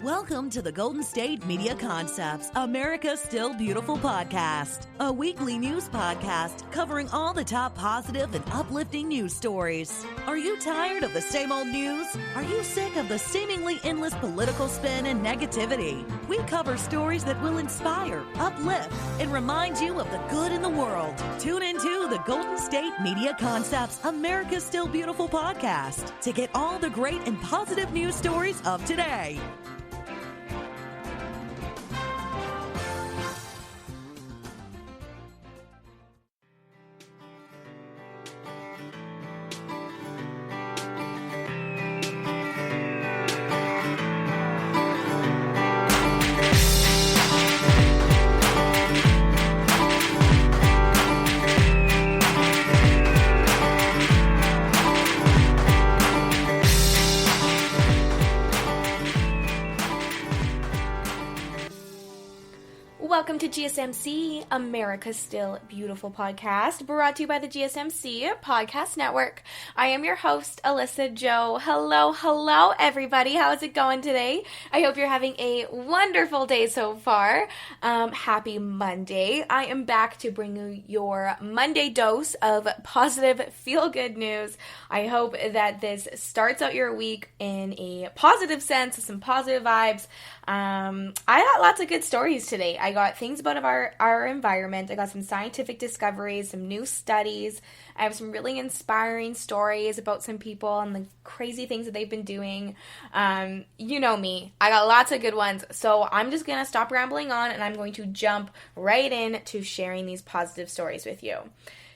Welcome to the Golden State Media Concepts, America's Still Beautiful podcast, a weekly news podcast covering all the top positive and uplifting news stories. Are you tired of the same old news? Are you sick of the seemingly endless political spin and negativity? We cover stories that will inspire, uplift, and remind you of the good in the world. Tune into the Golden State Media Concepts, America's Still Beautiful podcast to get all the great and positive news stories of today. Welcome to GSMC, America's Still Beautiful podcast, brought to you by the GSMC Podcast Network. I am your host, Alyssa Joe. Hello, everybody. How's it going today? I hope you're having a wonderful day so far. Happy Monday. I am back to bring you your Monday dose of positive, feel-good news. I hope that this starts out your week in a positive sense, with some positive vibes. I got lots of good stories today. I got things about our environment. I got some scientific discoveries, some new studies. I have some really inspiring stories about some people and the crazy things that they've been doing. You know me. I got lots of good ones. So I'm just going to stop rambling on and I'm going to jump right in to sharing these positive stories with you.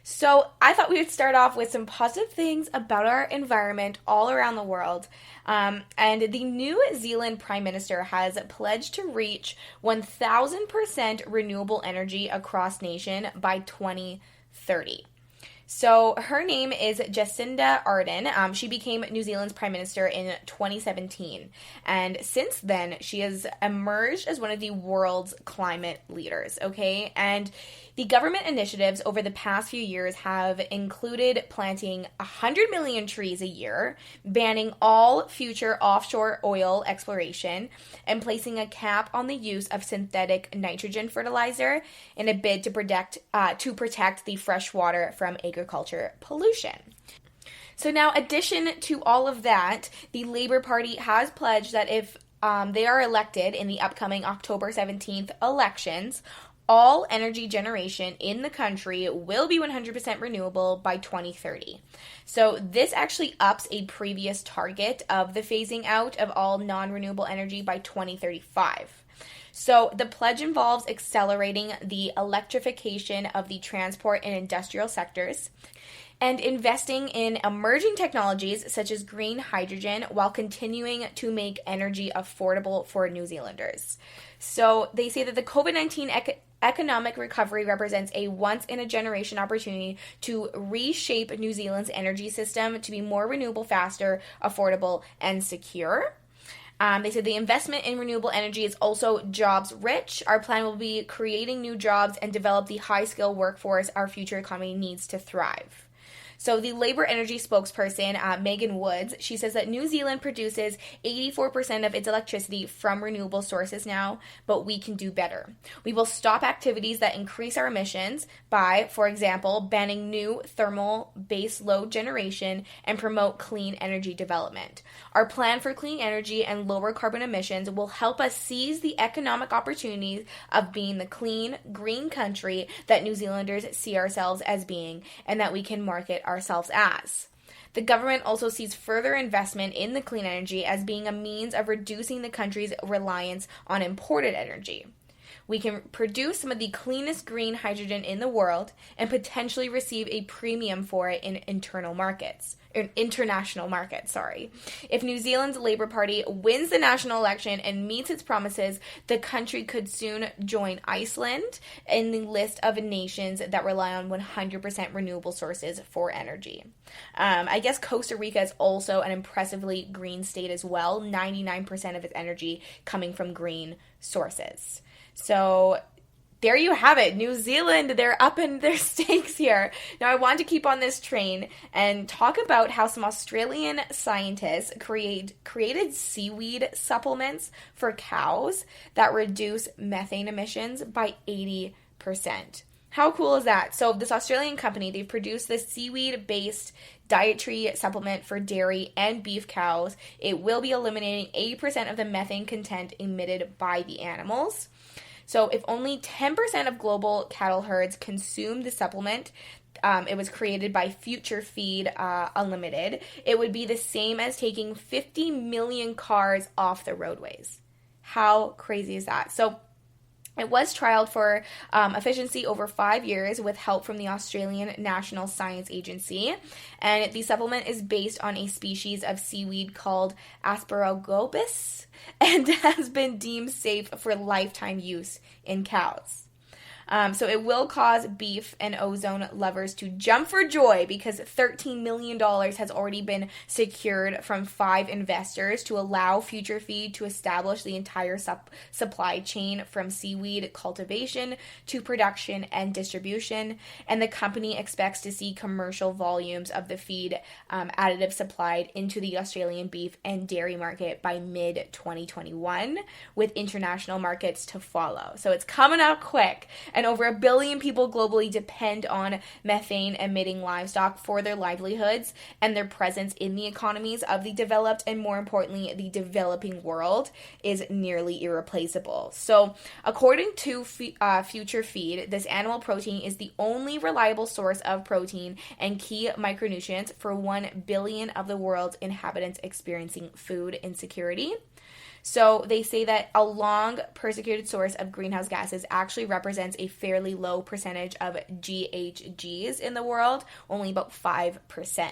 So I thought we would start off with some positive things about our environment all around the world. And the New Zealand Prime Minister has pledged to reach 1,000% renewable energy across nation by 2030. So her name is Jacinda Ardern. She became New Zealand's Prime Minister in 2017. And since then, she has emerged as one of the world's climate leaders, okay? And the government initiatives over the past few years have included planting 100 million trees a year, banning all future offshore oil exploration, and placing a cap on the use of synthetic nitrogen fertilizer in a bid to protect the fresh water from agriculture pollution. So now, addition to all of that, the Labour Party has pledged that if they are elected in the upcoming October 17th elections, all energy generation in the country will be 100% renewable by 2030. So this actually ups a previous target of the phasing out of all non-renewable energy by 2035. So the pledge involves accelerating the electrification of the transport and industrial sectors and investing in emerging technologies such as green hydrogen while continuing to make energy affordable for New Zealanders. So they say that the COVID-19 economic recovery represents a once-in-a-generation opportunity to reshape New Zealand's energy system to be more renewable, faster, affordable, and secure. They said the investment in renewable energy is also jobs rich. Our plan will be creating new jobs and develop the high-skill workforce our future economy needs to thrive. So the Labour Energy spokesperson, Megan Woods, she says that New Zealand produces 84% of its electricity from renewable sources now, but we can do better. We will stop activities that increase our emissions by, for example, banning new thermal base load generation and promote clean energy development. Our plan for clean energy and lower carbon emissions will help us seize the economic opportunities of being the clean, green country that New Zealanders see ourselves as being and that we can market ourselves as. The government also sees further investment in the clean energy as being a means of reducing the country's reliance on imported energy. We can produce some of the cleanest green hydrogen in the world and potentially receive a premium for it in international markets. If New Zealand's Labour Party wins the national election and meets its promises, the country could soon join Iceland in the list of nations that rely on 100% renewable sources for energy. I guess Costa Rica is also an impressively green state as well, 99% of its energy coming from green sources. So there you have it. New Zealand, they're up in their stakes here. Now, I want to keep on this train and talk about how some Australian scientists created seaweed supplements for cows that reduce methane emissions by 80%. How cool is that? So this Australian company, they've produced this seaweed-based dietary supplement for dairy and beef cows. It will be eliminating 80% of the methane content emitted by the animals. So if only 10% of global cattle herds consume the supplement, it was created by Future Feed Unlimited, it would be the same as taking 50 million cars off the roadways. How crazy is that? So it was trialed for efficiency over 5 years with help from the Australian National Science Agency. And the supplement is based on a species of seaweed called Asparagopus and has been deemed safe for lifetime use in cows. So it will cause beef and ozone lovers to jump for joy because $13 million has already been secured from 5 investors to allow Future Feed to establish the entire supply chain from seaweed cultivation to production and distribution. And the company expects to see commercial volumes of the feed additive supplied into the Australian beef and dairy market by mid-2021, with international markets to follow. So it's coming out quick. And over 1 billion people globally depend on methane-emitting livestock for their livelihoods and their presence in the economies of the developed and, more importantly, the developing world is nearly irreplaceable. So, according to Future Feed, this animal protein is the only reliable source of protein and key micronutrients for 1 billion of the world's inhabitants experiencing food insecurity. So they say that a long persecuted source of greenhouse gases actually represents a fairly low percentage of GHGs in the world, only about 5%.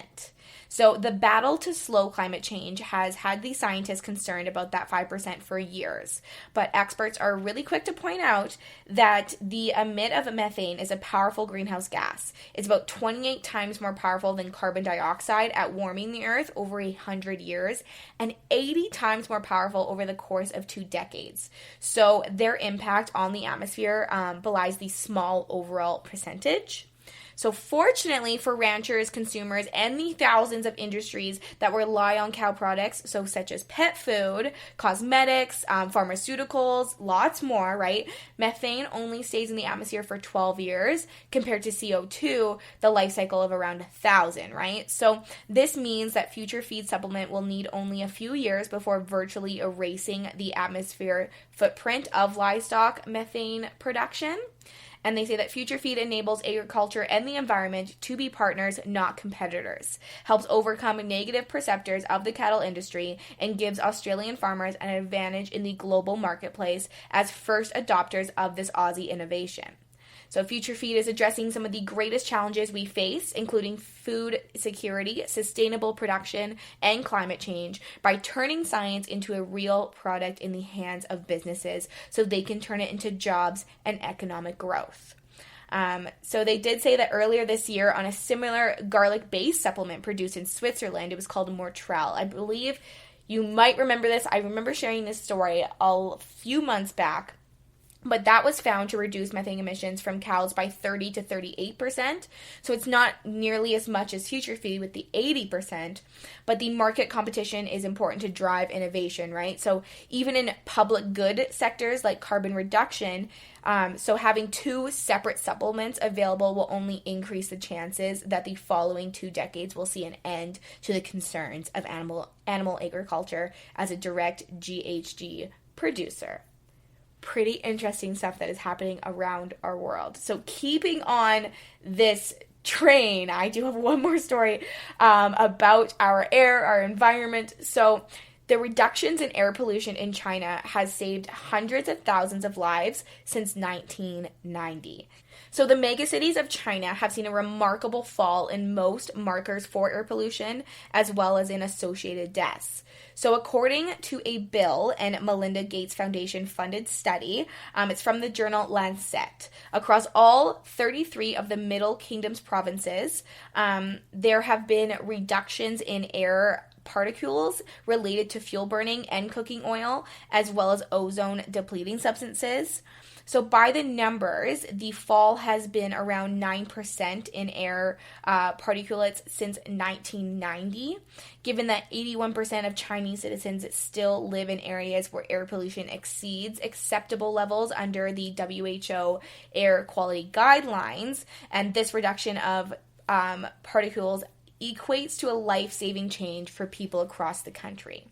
So the battle to slow climate change has had the scientists concerned about that 5% for years. But experts are really quick to point out that the emit of methane is a powerful greenhouse gas. It's about 28 times more powerful than carbon dioxide at warming the Earth over 100 years and 80 times more powerful over the course of 2 decades. So their impact on the atmosphere belies the small overall percentage. So fortunately for ranchers, consumers, and the thousands of industries that rely on cow products, so such as pet food, cosmetics, pharmaceuticals, lots more, right? Methane only stays in the atmosphere for 12 years compared to CO2, the life cycle of around 1,000, right? So this means that Future Feed supplement will need only a few years before virtually erasing the atmosphere footprint of livestock methane production. And they say that Future Feed enables agriculture and the environment to be partners, not competitors, helps overcome negative perceptors of the cattle industry, and gives Australian farmers an advantage in the global marketplace as first adopters of this Aussie innovation. So Future Feed is addressing some of the greatest challenges we face, including food security, sustainable production, and climate change, by turning science into a real product in the hands of businesses so they can turn it into jobs and economic growth. So they did say that earlier this year on a similar garlic-based supplement produced in Switzerland, it was called Mortrel. I believe you might remember this. I remember sharing this story a few months back. But that was found to reduce methane emissions from cows by 30 to 38%. So it's not nearly as much as Future Feed with the 80%. But the market competition is important to drive innovation, right? So even in public good sectors like carbon reduction, so having 2 separate supplements available will only increase the chances that the following 2 decades will see an end to the concerns of animal agriculture as a direct GHG producer. Pretty interesting stuff that is happening around our world. So keeping on this train, I do have one more story about our air, our environment. So the reductions in air pollution in China has saved hundreds of thousands of lives since 1990. So the megacities of China have seen a remarkable fall in most markers for air pollution, as well as in associated deaths. So according to a Bill and Melinda Gates Foundation funded study, it's from the journal Lancet, across all 33 of the Middle Kingdom's provinces, there have been reductions in air particles related to fuel burning and cooking oil, as well as ozone depleting substances. So by the numbers, the fall has been around 9% in air particulates since 1990, given that 81% of Chinese citizens still live in areas where air pollution exceeds acceptable levels under the WHO air quality guidelines, and this reduction of particles equates to a life-saving change for people across the country.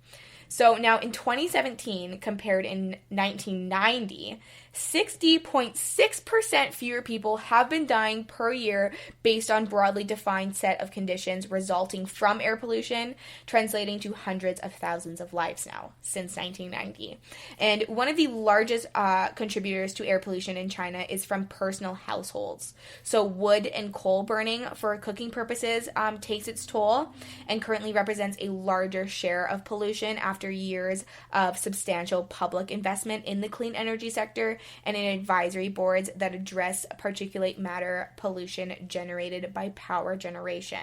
So now in 2017, compared in 1990, 60.6% fewer people have been dying per year based on broadly defined set of conditions resulting from air pollution, translating to hundreds of thousands of lives now since 1990. And one of the largest contributors to air pollution in China is from personal households. So wood and coal burning for cooking purposes takes its toll and currently represents a larger share of pollution after years of substantial public investment in the clean energy sector and in advisory boards that address particulate matter pollution generated by power generation.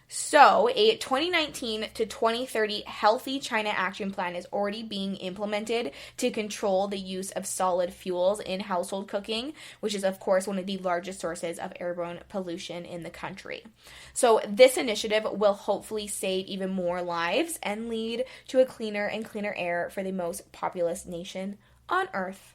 So, a 2019 to 2030 Healthy China Action Plan is already being implemented to control the use of solid fuels in household cooking, which is, of course, one of the largest sources of airborne pollution in the country. So, this initiative will hopefully save even more lives and lead to a cleaner and cleaner air for the most populous nation on Earth.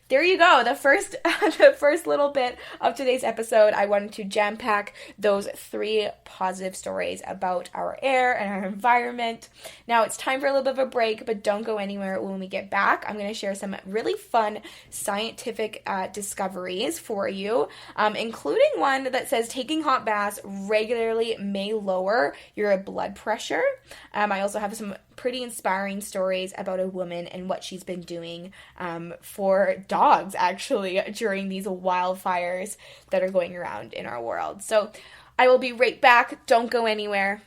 There you go. The first little bit of today's episode, I wanted to jam-pack those 3 positive stories about our air and our environment. Now it's time for a little bit of a break, but don't go anywhere. When we get back, I'm going to share some really fun scientific discoveries for you, including one that says taking hot baths regularly may lower your blood pressure. I also have some pretty inspiring stories about a woman and what she's been doing for dogs, actually, during these wildfires that are going around in our world. So I will be right back. Don't go anywhere.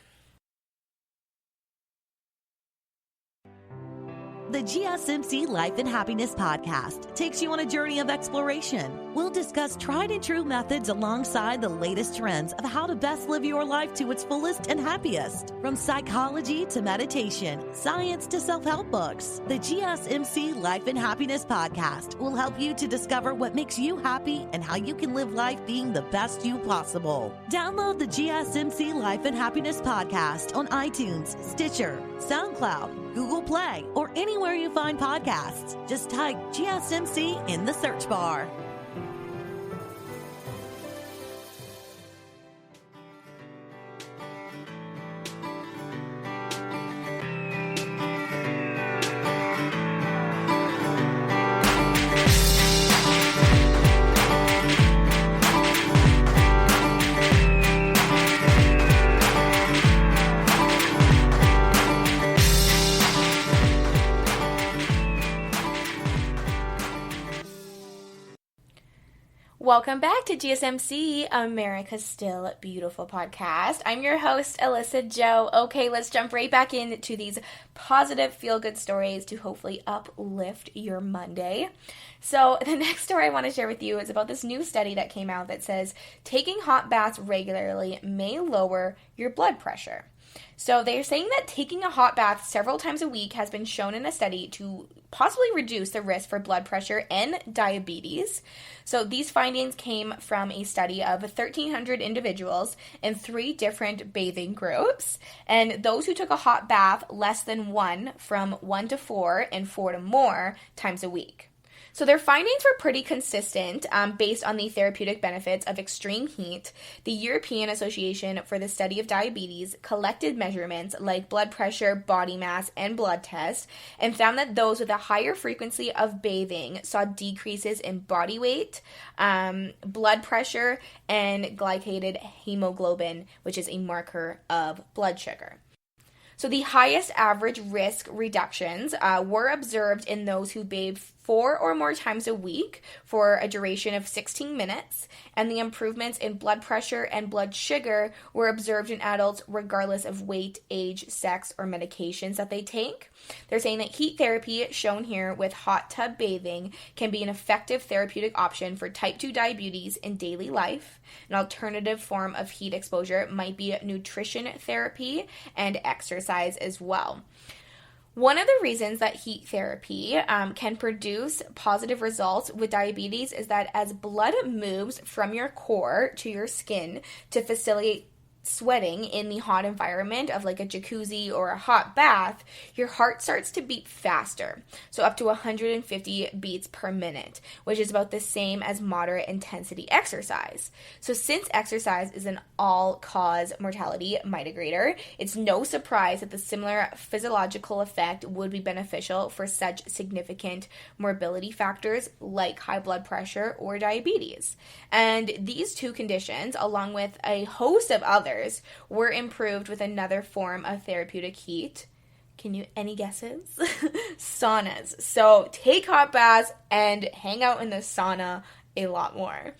The GSMC Life and Happiness podcast takes you on a journey of exploration. We'll discuss tried and true methods alongside the latest trends of how to best live your life to its fullest and happiest. From psychology to meditation, science to self-help books, the GSMC Life and Happiness podcast will help you to discover what makes you happy and how you can live life being the best you possible. Download the GSMC Life and Happiness podcast on iTunes, Stitcher, SoundCloud, Google Play, or anywhere you find podcasts. Just type GSMC in the search bar. Welcome back to GSMC, America's Still Beautiful podcast. I'm your host, Alyssa Joe. Okay, let's jump right back into these positive feel-good stories to hopefully uplift your Monday. So the next story I want to share with you is about this new study that came out that says taking hot baths regularly may lower your blood pressure. So they're saying that taking a hot bath several times a week has been shown in a study to possibly reduce the risk for blood pressure and diabetes. So these findings came from a study of 1,300 individuals in 3 different bathing groups. And those who took a hot bath less than 1 from 1 to 4 and 4 to more times a week. So their findings were pretty consistent based on the therapeutic benefits of extreme heat. The European Association for the Study of Diabetes collected measurements like blood pressure, body mass, and blood tests, and found that those with a higher frequency of bathing saw decreases in body weight, blood pressure, and glycated hemoglobin, which is a marker of blood sugar. So the highest average risk reductions were observed in those who bathed 4 or more times a week for a duration of 16 minutes, and the improvements in blood pressure and blood sugar were observed in adults regardless of weight, age, sex, or medications that they take. They're saying that heat therapy, shown here with hot tub bathing, can be an effective therapeutic option for type 2 diabetes in daily life. An alternative form of heat exposure might be nutrition therapy and exercise as well. One of the reasons that heat therapy can produce positive results with diabetes is that as blood moves from your core to your skin to facilitate sweating in the hot environment of like a jacuzzi or a hot bath, your heart starts to beat faster, so up to 150 beats per minute, which is about the same as moderate intensity exercise. So since exercise is an all-cause mortality mitigator, it's no surprise that the similar physiological effect would be beneficial for such significant morbidity factors like high blood pressure or diabetes. And these two conditions, along with a host of others, were improved with another form of therapeutic heat. Any guesses? Saunas. So take hot baths and hang out in the sauna a lot more.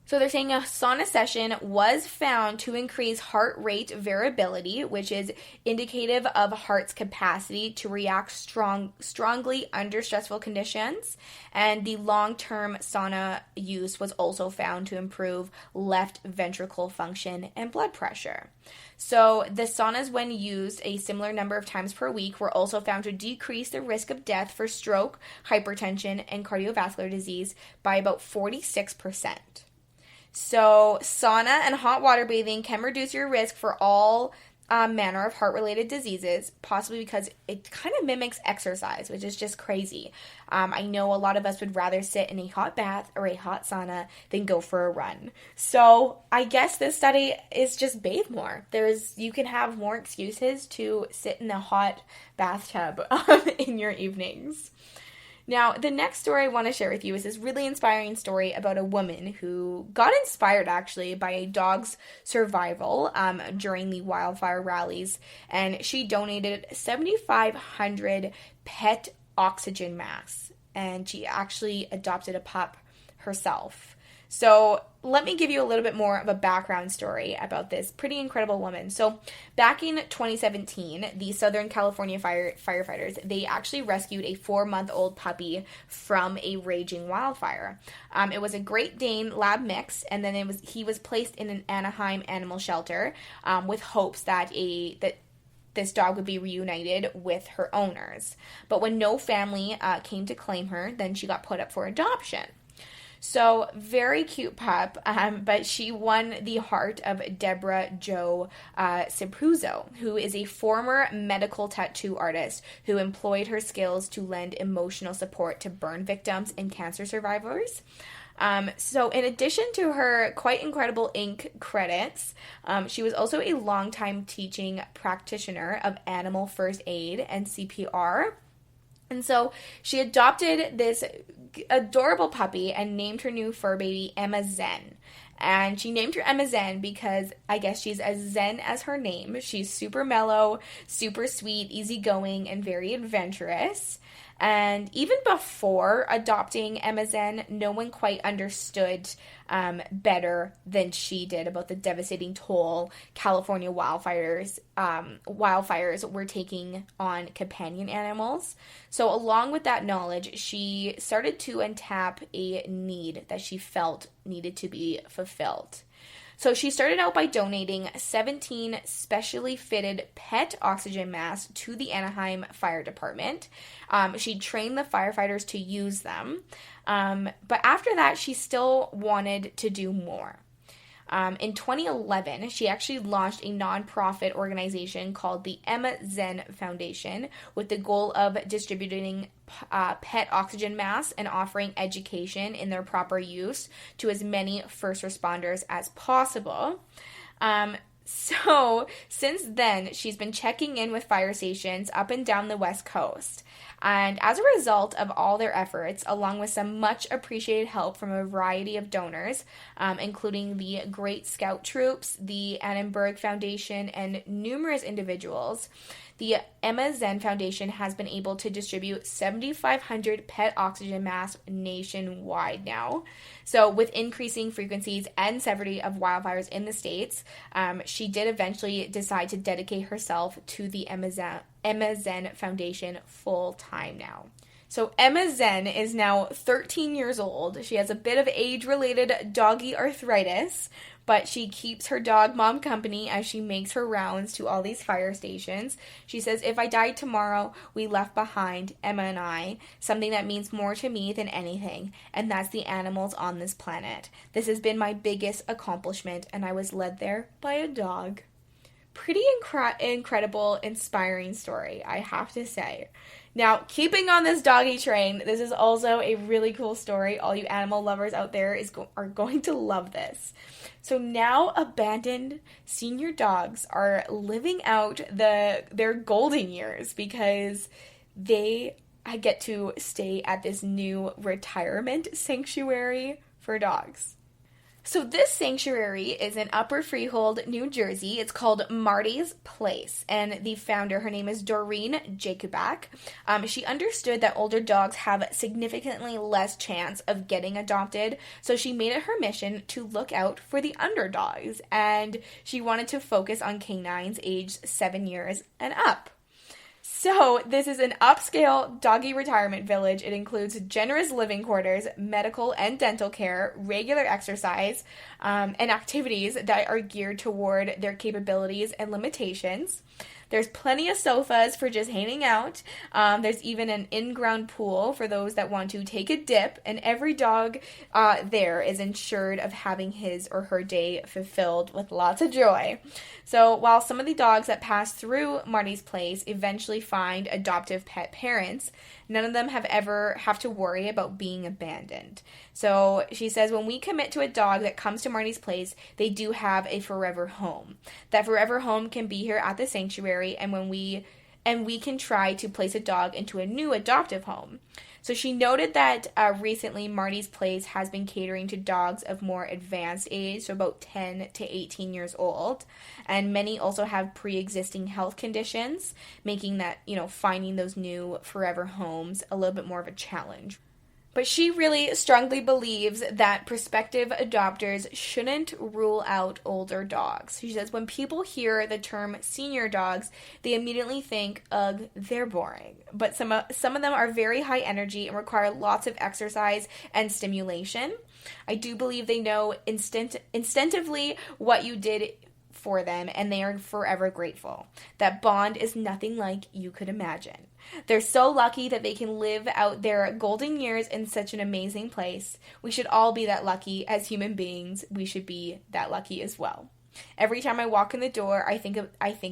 So they're saying a sauna session was found to increase heart rate variability, which is indicative of heart's capacity to react strongly under stressful conditions. And the long-term sauna use was also found to improve left ventricle function and blood pressure. So the saunas, when used a similar number of times per week, were also found to decrease the risk of death for stroke, hypertension, and cardiovascular disease by about 46%. So sauna and hot water bathing can reduce your risk for all manner of heart-related diseases, possibly because it kind of mimics exercise, which is just crazy. I know a lot of us would rather sit in a hot bath or a hot sauna than go for a run. So I guess this study is just bathe more. You can have more excuses to sit in the hot bathtub in your evenings. Now, the next story I want to share with you is this really inspiring story about a woman who got inspired, actually, by a dog's survival during the wildfire rallies, and she donated 7,500 pet oxygen masks, and she actually adopted a pup herself. So let me give you a little bit more of a background story about this pretty incredible woman. So back in 2017, the Southern California firefighters, they actually rescued a 4-month-old puppy from a raging wildfire. It was a Great Dane lab mix, and then he was placed in an Anaheim animal shelter with hopes that this dog would be reunited with her owners. But when no family came to claim her, then she got put up for adoption. So, very cute pup, but she won the heart of Deborah Jo Cipruzzo, who is a former medical tattoo artist who employed her skills to lend emotional support to burn victims and cancer survivors. So in addition to her quite incredible ink credits, she was also a longtime teaching practitioner of animal first aid and CPR. And so she adopted this adorable puppy and named her new fur baby Emma Zen. And she named her Emma Zen because I guess she's as zen as her name. She's super mellow, super sweet, easygoing, and very adventurous. And even before adopting Emma Zen, no one quite understood better than she did about the devastating toll California wildfires were taking on companion animals. So along with that knowledge, she started to untap a need that she felt needed to be fulfilled. So she started out by donating 17 specially fitted pet oxygen masks to the Anaheim Fire Department. She trained the firefighters to use them. But after that, she still wanted to do more. In 2011, she actually launched a nonprofit organization called the Emma Zen Foundation with the goal of distributing pet oxygen masks and offering education in their proper use to as many first responders as possible. So since then, she's been checking in with fire stations up and down the West Coast. And as a result of all their efforts, along with some much appreciated help from a variety of donors, including the Great Scout Troops, the Annenberg Foundation, and numerous individuals, the Emma Zen Foundation has been able to distribute 7,500 pet oxygen masks nationwide now. So with increasing frequencies and severity of wildfires in the States, she did eventually decide to dedicate herself to the Emma Zen Foundation full time now. So Emma Zen is now 13 years old. She has a bit of age-related doggy arthritis, but she keeps her dog mom company as she makes her rounds to all these fire stations. She says, if I died tomorrow, we left behind, Emma and I, something that means more to me than anything, and that's the animals on this planet. This has been my biggest accomplishment, and I was led there by a dog. Pretty incredible, inspiring story, I have to say. Now, keeping on this doggy train, this is also a really cool story. All you animal lovers out there are going to love this. So now abandoned senior dogs are living out their golden years because they get to stay at this new retirement sanctuary for dogs. So this sanctuary is in Upper Freehold, New Jersey. It's called Marty's Place, and the founder, her name is Doreen Jacobak. She understood that older dogs have significantly less chance of getting adopted, so she made it her mission to look out for the underdogs, and she wanted to focus on canines aged 7 years and up. So this is an upscale doggy retirement village. It includes generous living quarters, medical and dental care, regular exercise, and activities that are geared toward their capabilities and limitations. There's plenty of sofas for just hanging out. There's even an in-ground pool for those that want to take a dip, and every dog there is ensured of having his or her day fulfilled with lots of joy. So while some of the dogs that pass through Marty's Place eventually find adoptive pet parents, none of them have to worry about being abandoned. So she says, when we commit to a dog that comes to Marty's Place, they do have a forever home. That forever home can be here at the sanctuary, and we can try to place a dog into a new adoptive home. So she noted that recently Marty's Place has been catering to dogs of more advanced age, so about 10 to 18 years old. And many also have pre-existing health conditions, making that, finding those new forever homes a little bit more of a challenge. But she really strongly believes that prospective adopters shouldn't rule out older dogs. She says when people hear the term senior dogs, they immediately think, ugh, they're boring. But some of them are very high energy and require lots of exercise and stimulation. I do believe they know instinctively what you did for them, and they are forever grateful. That bond is nothing like you could imagine. They're so lucky that they can live out their golden years in such an amazing place. We should all be that lucky as human beings. We should be that lucky as well. Every time I walk in the door, I think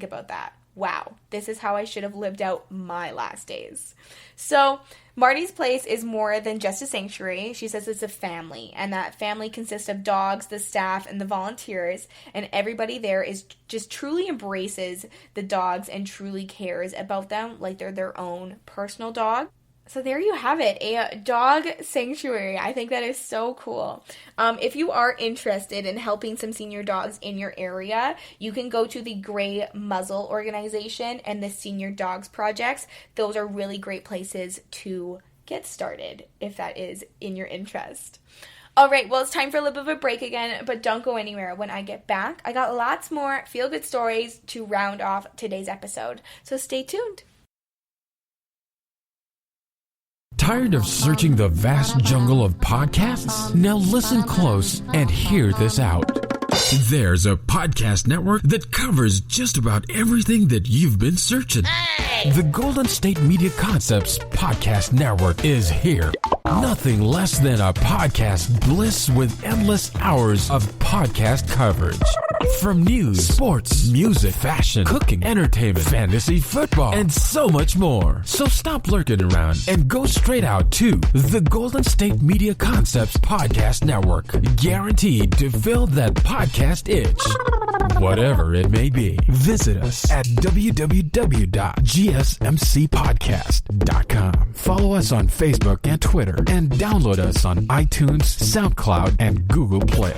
about that. Wow, this is how I should have lived out my last days. So Marty's Place is more than just a sanctuary. She says it's a family, and that family consists of dogs, the staff, and the volunteers, and everybody there is just truly embraces the dogs and truly cares about them like they're their own personal dog. So there you have it, a dog sanctuary. I think that is so cool. If you are interested in helping some senior dogs in your area, you can go to the Gray Muzzle organization and the Senior Dogs Projects. Those are really great places to get started if that is in your interest. All right, well, it's time for a little bit of a break again, but don't go anywhere. When I get back, I got lots more feel-good stories to round off today's episode. So stay tuned. Tired of searching the vast jungle of podcasts? Now listen close and hear this out. There's a podcast network that covers just about everything that you've been searching. Hey! The Golden State Media Concepts Podcast Network is here. Nothing less than a podcast bliss with endless hours of podcast coverage. From news, sports, music, fashion, cooking, entertainment, fantasy, football, and so much more. So stop lurking around and go straight out to the Golden State Media Concepts Podcast Network. Guaranteed to fill that podcast itch. Whatever it may be. Visit us at www.gsmcpodcast.com. Follow us on Facebook and Twitter, and download us on iTunes, SoundCloud, and Google Play.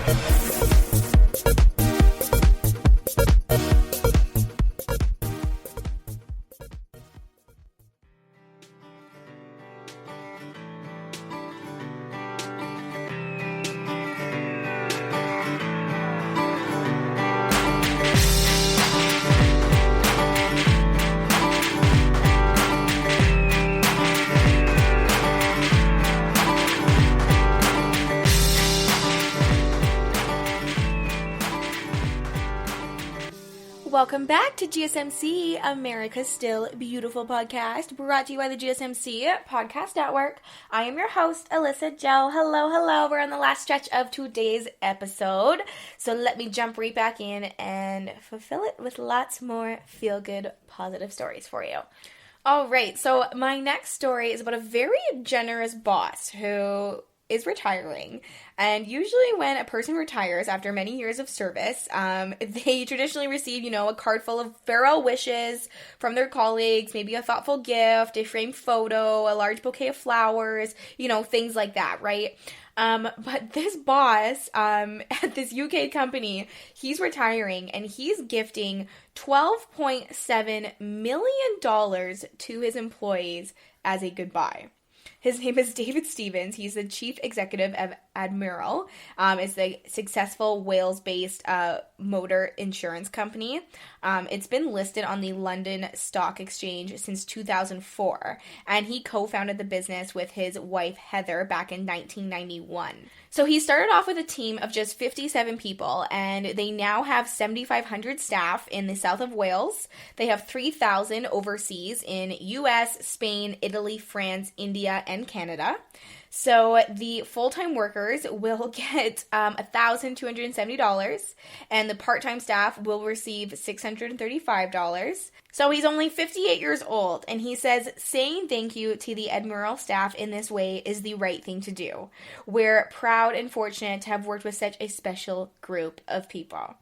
Welcome back to GSMC, America's Still Beautiful podcast, brought to you by the GSMC Podcast Network. I am your host, Alyssa Joe. Hello. We're on the last stretch of today's episode, so let me jump right back in and fulfill it with lots more feel-good, positive stories for you. All right, so my next story is about a very generous boss who is retiring. And usually when a person retires after many years of service, they traditionally receive, a card full of farewell wishes from their colleagues, maybe a thoughtful gift, a framed photo, a large bouquet of flowers, things like that, right? But this boss at this UK company, he's retiring and he's gifting $12.7 million to his employees as a goodbye. His name is David Stevens. He's the chief executive of Admiral. It's the successful Wales-based motor insurance company. It's been listed on the London Stock Exchange since 2004, and he co-founded the business with his wife Heather back in 1991. So he started off with a team of just 57 people, and they now have 7,500 staff in the south of Wales. They have 3,000 overseas in US, Spain, Italy, France, India, and Canada. So the full-time workers will get $1,270, and the part-time staff will receive $635. So he's only 58 years old, and he says saying thank you to the Admiral staff in this way is the right thing to do. We're proud and fortunate to have worked with such a special group of people.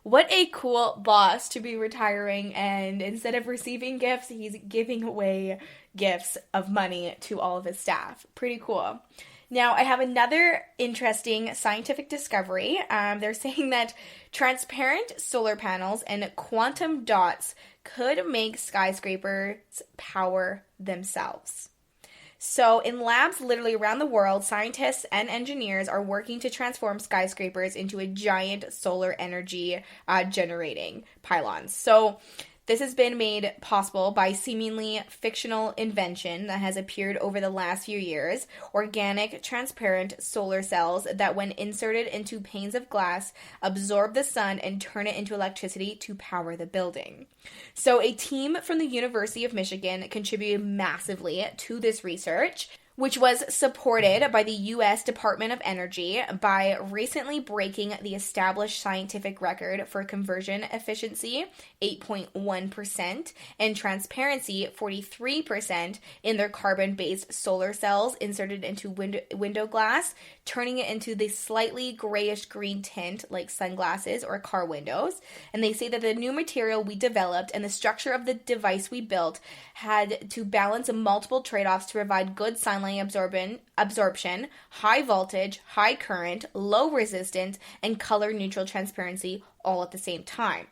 What a cool boss to be retiring, and instead of receiving gifts, he's giving away gifts of money to all of his staff. Pretty cool. Now, I have another interesting scientific discovery. They're saying that transparent solar panels and quantum dots could make skyscrapers power themselves. So in labs literally around the world, scientists and engineers are working to transform skyscrapers into a giant solar energy generating pylons. So this has been made possible by seemingly fictional invention that has appeared over the last few years: organic, transparent solar cells that, when inserted into panes of glass, absorb the sun and turn it into electricity to power the building. So a team from the University of Michigan contributed massively to this research, which was supported by the U.S. Department of Energy by recently breaking the established scientific record for conversion efficiency, 8.1%, and transparency, 43%, in their carbon-based solar cells inserted into window glass, turning it into the slightly grayish-green tint like sunglasses or car windows. And they say that the new material we developed and the structure of the device we built had to balance multiple trade-offs to provide good sunlight absorption, high voltage, high current, low resistance, and color-neutral transparency all at the same time.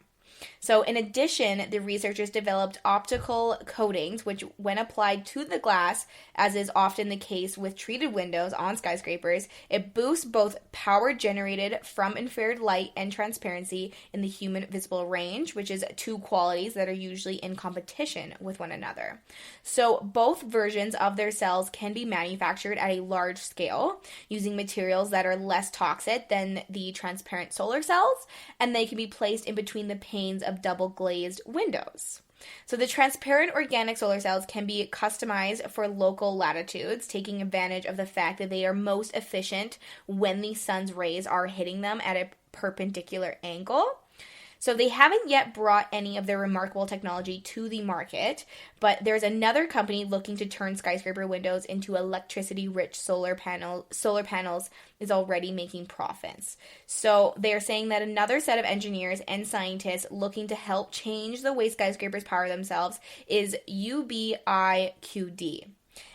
So in addition, the researchers developed optical coatings, which when applied to the glass, as is often the case with treated windows on skyscrapers, it boosts both power generated from infrared light and transparency in the human visible range, which is two qualities that are usually in competition with one another. So both versions of their cells can be manufactured at a large scale using materials that are less toxic than the transparent solar cells, and they can be placed in between the panes of double glazed windows. So the transparent organic solar cells can be customized for local latitudes, taking advantage of the fact that they are most efficient when the sun's rays are hitting them at a perpendicular angle. So they haven't yet brought any of their remarkable technology to the market, but there's another company looking to turn skyscraper windows into electricity-rich solar panels is already making profits. So they're saying that another set of engineers and scientists looking to help change the way skyscrapers power themselves is UBIQD.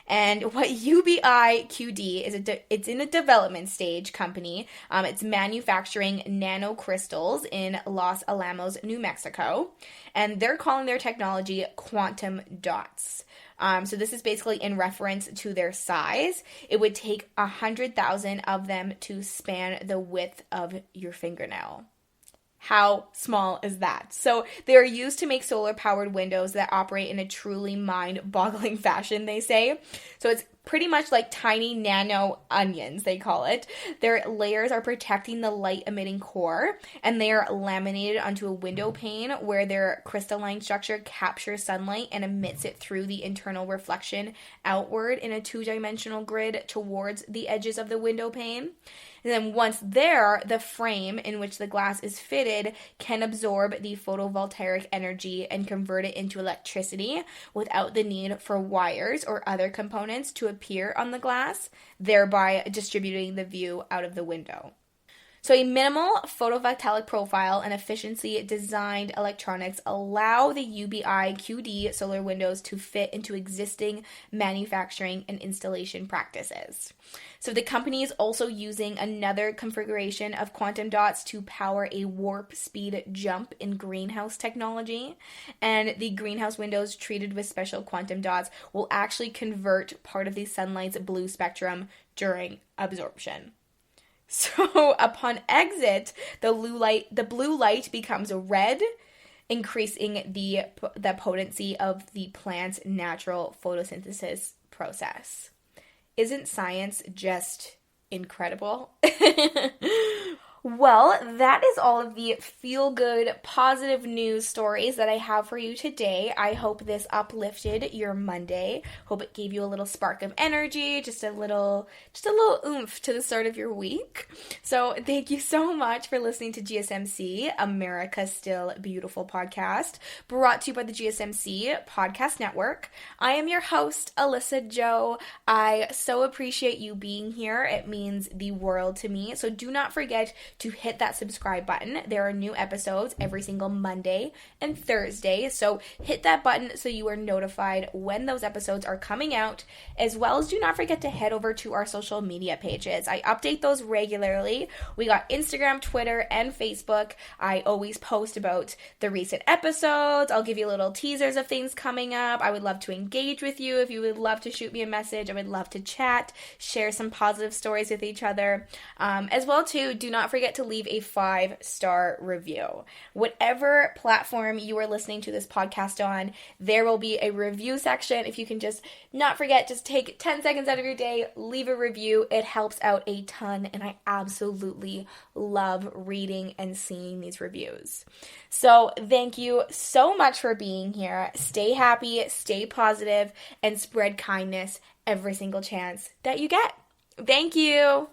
And what UBIQD is, it's in a development stage company. It's manufacturing nanocrystals in Los Alamos, New Mexico, and they're calling their technology quantum dots. So this is basically in reference to their size. It would take 100,000 of them to span the width of your fingernail. How small is that? So they are used to make solar-powered windows that operate in a truly mind-boggling fashion, they say. So it's pretty much like tiny nano onions, they call it. Their layers are protecting the light-emitting core, and they are laminated onto a window pane where their crystalline structure captures sunlight and emits it through the internal reflection outward in a two-dimensional grid towards the edges of the window pane. And then once there, the frame in which the glass is fitted can absorb the photovoltaic energy and convert it into electricity without the need for wires or other components to appear on the glass, thereby distributing the view out of the window. So a minimal photovoltaic profile and efficiency designed electronics allow the UBI QD solar windows to fit into existing manufacturing and installation practices. So the company is also using another configuration of quantum dots to power a warp speed jump in greenhouse technology. And the greenhouse windows treated with special quantum dots will actually convert part of the sunlight's blue spectrum during absorption. So upon exit, the blue light becomes red, increasing the potency of the plant's natural photosynthesis process. Isn't science just incredible? Well, that is all of the feel-good, positive news stories that I have for you today. I hope this uplifted your Monday. Hope it gave you a little spark of energy, just a little oomph to the start of your week. So thank you so much for listening to GSMC, America's Still Beautiful podcast, brought to you by the GSMC Podcast Network. I am your host, Alyssa Joe. I so appreciate you being here. It means the world to me. So do not forget to hit that subscribe button. There are new episodes every single Monday and Thursday, so hit that button so you are notified when those episodes are coming out, as well as do not forget to head over to our social media pages. I update those regularly. We got Instagram, Twitter, and Facebook. I always post about the recent episodes. I'll give you little teasers of things coming up. I would love to engage with you. If you would love to shoot me a message, I would love to chat, share some positive stories with each other. As well, too, do not forget to leave a 5-star review. Whatever platform you are listening to this podcast on, there will be a review section. If you can just not forget, just take 10 seconds out of your day, leave a review. It helps out a ton, and I absolutely love reading and seeing these reviews. So thank you so much for being here. Stay happy, stay positive, and spread kindness every single chance that you get. Thank you.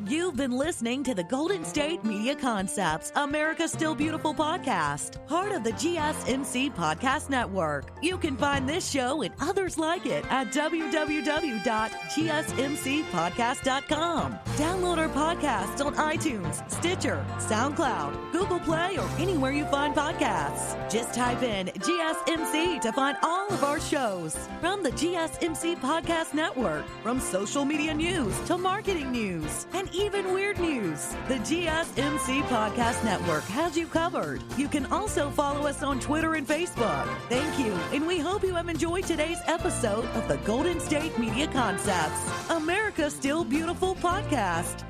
You've been listening to the Golden State Media Concepts, America's Still Beautiful podcast, part of the GSMC Podcast Network. You can find this show and others like it at www.gsmcpodcast.com. Download our podcasts on iTunes, Stitcher, SoundCloud, Google Play, or anywhere you find podcasts. Just type in GSMC to find all of our shows. From the GSMC Podcast Network, from social media news to marketing news, and even weird news, the GSMC Podcast Network has you covered. You can also follow us on Twitter and Facebook. Thank you, and we hope you have enjoyed today's episode of the Golden State Media Concepts, America's Still Beautiful podcast.